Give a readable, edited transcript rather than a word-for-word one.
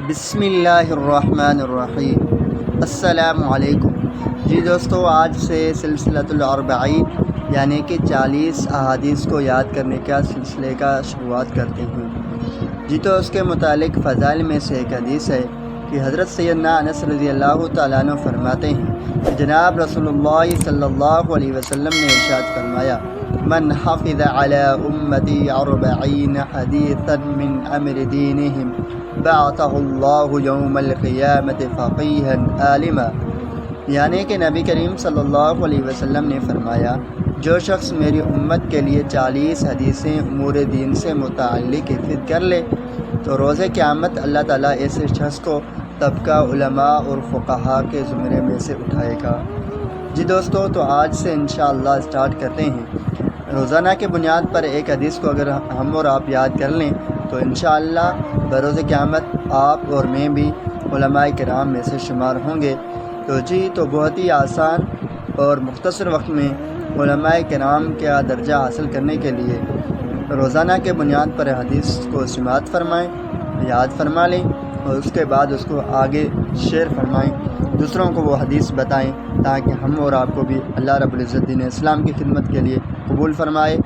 بسم اللہ الرحمن الرحیم۔ السلام علیکم۔ جی دوستو، آج سے سلسلۃ الاربعین یعنی کہ 40 احادیث کو یاد کرنے کا سلسلے کا شروعات کرتے ہیں۔ جی تو اس کے متعلق فضائل میں سے ایک حدیث ہے کہ حضرت سیدنا انس رضی اللہ تعالیٰ عنہ فرماتے ہیں کہ جناب رسول اللہ صلی اللہ علیہ وسلم نے ارشاد فرمایا، من حفظ على امتی 40 حدیثا من امر دینہم بعثہ اللہ یوم القیامت فقیہا عالما، یعنی کہ نبی کریم صلی اللہ علیہ وسلم نے فرمایا، جو شخص میری امت کے لیے 40 حدیثیں امور دین سے متعلق حفظ کر لے تو روز قیامت اللہ تعالیٰ ایسے شخص کو طبقہ علماء اور فقہاء کے زمرے میں سے اٹھائے گا۔ جی دوستو، تو آج سے انشاءاللہ اسٹارٹ کرتے ہیں۔ روزانہ کے بنیاد پر ایک حدیث کو اگر ہم اور آپ یاد کر لیں تو انشاءاللہ بروز قیامت آپ اور میں بھی علماء کرام میں سے شمار ہوں گے۔ تو بہت ہی آسان اور مختصر وقت میں علماء کرام کا درجہ حاصل کرنے کے لیے روزانہ کے بنیاد پر حدیث کو سماعت فرمائیں، یاد فرما لیں اور اس کے بعد اس کو آگے شیئر فرمائیں، دوسروں کو وہ حدیث بتائیں تاکہ ہم اور آپ کو بھی اللہ رب العزت دین اسلام کی خدمت کے لیے قبول فرمائے۔